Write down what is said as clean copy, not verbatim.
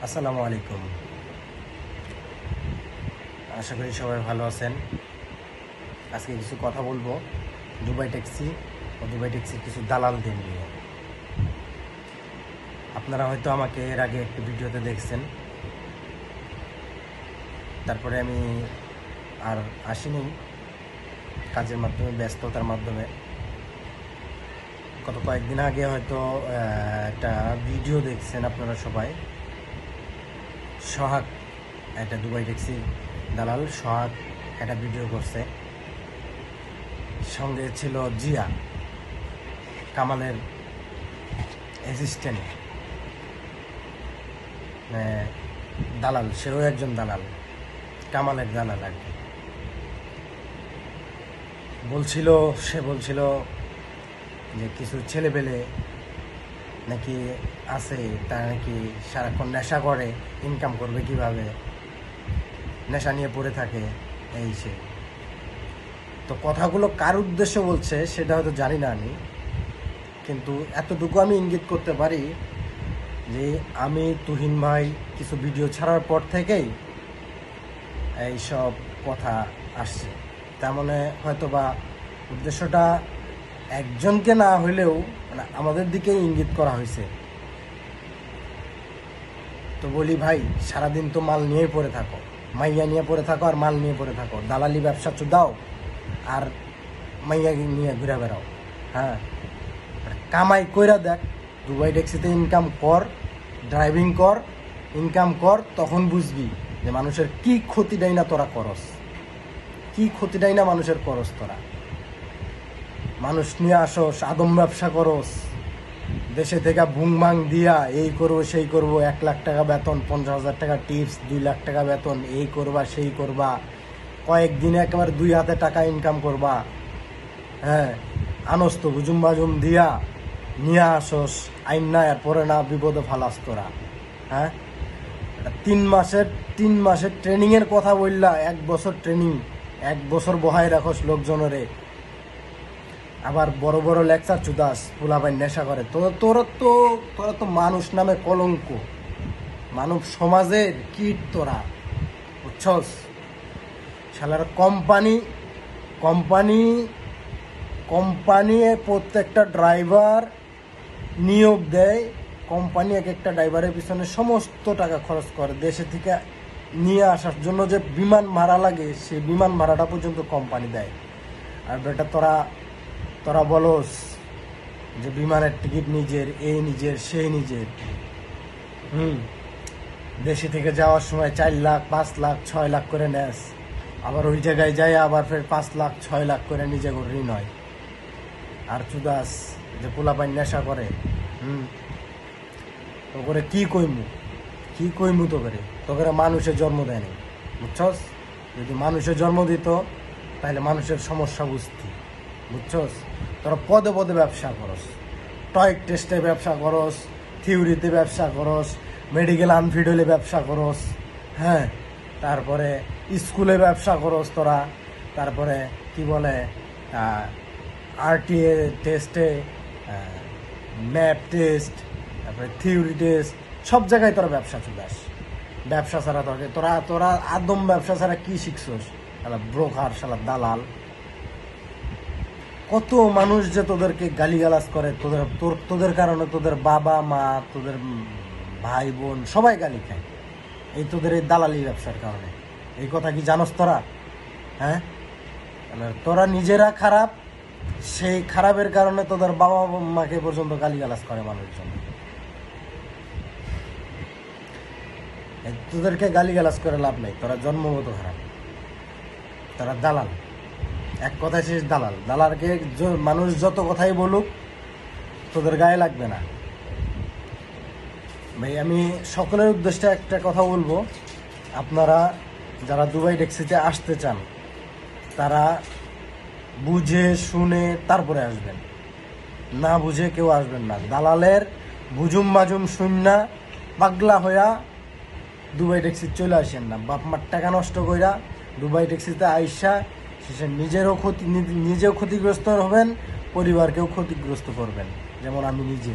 আসসালামু আলাইকুম। আশা করি সবাই ভালো আছেন। আজকে কিছু কথা বলবো দুবাই ট্যাক্সি ও দুবাই ট্যাক্সির কিছু দালালদের নিয়ে। আপনারা হয়তো আমাকে এর আগে একটি ভিডিওতে দেখছেন, তারপরে আমি আর আসিনি, কাজের মাধ্যমে, ব্যস্ততার মাধ্যমে। গত কয়েকদিন আগে হয়তো একটা ভিডিও দেখছেন আপনারা সবাই। সোহাগ, একটা দুবাই ট্যাক্সি দালাল সোহাগ একটা ভিডিও করছে, সঙ্গে ছিল জিয়া, কামালের অ্যাসিস্ট্যান্ট, দালাল, সেও একজন দালাল, কামালের দালাল আর কি। সে বলছিল যে কিছু ছেলেপেলে নাকি আছে, তারা নাকি সারাক্ষণ নেশা করে, ইনকাম করবে কিভাবে, নেশা নিয়ে পড়ে থাকে, এই সে। তো কথাগুলো কার উদ্দেশ্য বলছে সেটা হয়তো জানি না আমি, কিন্তু এতটুকু আমি ইঙ্গিত করতে পারি যে আমি তুহিন ভাই কিছু ভিডিও ছাড়ার পর থেকেই এইসব কথা আসছে। তার মানে হয়তো বা উদ্দেশ্যটা একজনকে না হইলেও মানে আমাদের দিকে ইঙ্গিত করা হয়েছে। তো বলি ভাই, সারাদিন তো মাল নিয়েই পড়ে থাকো, মাইয়া নিয়ে পড়ে থাকো আর মাল নিয়ে পড়ে থাকো, দালালি ব্যবসা চুদাও আর মাইয়া নিয়ে ঘুরে বেড়াও। হ্যাঁ, কামাই কইরা দেখ, দুবাই ট্যাক্সিতে ইনকাম কর, ড্রাইভিং কর, ইনকাম কর, তখন বুঝবি যে মানুষের কি ক্ষতিটাই না তোরা করস, কি ক্ষতিটাই না মানুষের করস তোরা। মানুষ নিয়ে আসস, আদম ব্যবসা করস, দেশে থেকে ভুংভাং দিয়া এই করবো সেই করবো, 1 লাখ টাকা বেতন, 50,000 টাকা টিপস, 2 লাখ টাকা বেতন, এই করবা সেই করবা, কয়েকদিনে একেবারে 2 হাতে টাকা ইনকাম করবা। হ্যাঁ, আনস্ত হুজুম বাজুম দিয়া নিয়ে আসস, আইন না এরপরে না বিপদে ফালাস তোরা। হ্যাঁ, 3 মাসের ট্রেনিংয়ের কথা বললা, 1 বছর ট্রেনিং, 1 বছর বহায় রাখস লোকজনরে, আবার বড় বড় লেকচার চুদাস, পোলাপাই নেশা করে। তোরা তো মানুষ নামে কলঙ্ক, মানব সমাজের কীট তোরা, বুঝছস? শালার কোম্পানি প্রত্যেকটা ড্রাইভার নিয়োগ দেয়, কোম্পানি এক একটা ড্রাইভারের পিছনে সমস্ত টাকা খরচ করে, দেশে থেকে নিয়ে আসার জন্য যে বিমান ভাড়া লাগে সেই বিমান ভাড়াটা পর্যন্ত কোম্পানি দেয়। আর বেটা তোরা বলস যে বিমানের টিকিট নিজের, এই নিজের, সেই নিজের। দেশে থেকে যাওয়ার সময় 4 লাখ, 5 লাখ, 6 লাখ করে নেস, আবার ওই জায়গায় যায় আবার ফের 5 লাখ, 6 লাখ করে নিজে ঋণ হয়। আর চুদাস যে পোলাপাইন নেশা করে, তো করে কি কইমু তোকে মানুষের জন্ম দেয়নি, বুঝছস? যদি মানুষের জন্ম দিত তাহলে মানুষের সমস্যা বুঝতি, বুঝছস? তোরা পদে পদে ব্যবসা করস, টয়েক টেস্টে ব্যবসা করস, থিওরিতে ব্যবসা করস, মেডিকেল আনফিট হলে ব্যবসা করস। হ্যাঁ, তারপরে স্কুলে ব্যবসা করস তোরা, তারপরে কি বলে আরটিএ টেস্টে, ম্যাপ টেস্ট, তারপরে থিওরি টেস্ট, সব জায়গায় তোরা ব্যবসা চুদাস। ব্যবসা ছাড়া তোরা আদম ব্যবসা ছাড়া কি শিখছস? শালা ব্রোকার, শালা দালাল। কত মানুষ যে তোদেরকে গালিগালাজ করে, তোদের কারণে তোদের বাবা মা, তোদের ভাই বোন সবাই গালি খায়, এই তোদের এই দালালি ব্যবসার কারণে। এই কথা কি জানোস তোরা? হ্যাঁ, তোরা নিজেরা খারাপ, সেই খারাপের কারণে তোদের বাবা মাকে পর্যন্ত গালিগালাজ করে মানুষজন। তোদেরকে গালিগালাজ করে লাভ নেই, তোরা জন্মগত খারাপ, তোরা দালাল। এক কথায় শেষ, দালালকে মানুষ যত কথাই বলুক তোদের গায়ে লাগবে না। ভাই, আমি সকলের উদ্দেশ্যে একটা কথা বলবো, আপনারা যারা দুবাই ট্যাক্সিতে আসতে চান তারা বুঝে শুনে তারপরে আসবেন, না বুঝে কেউ আসবেন না। দালালের বুঝুম বাজুম শুননা পাগলা হইয়া দুবাই ট্যাক্সি চলে আসেন না। বাপ মার টাকা নষ্ট কইরা দুবাই ট্যাক্সিতে আইসা শেষে নিজেও ক্ষতিগ্রস্ত হবেন, পরিবারকেও ক্ষতিগ্রস্ত করবেন, যেমন আমি নিজে।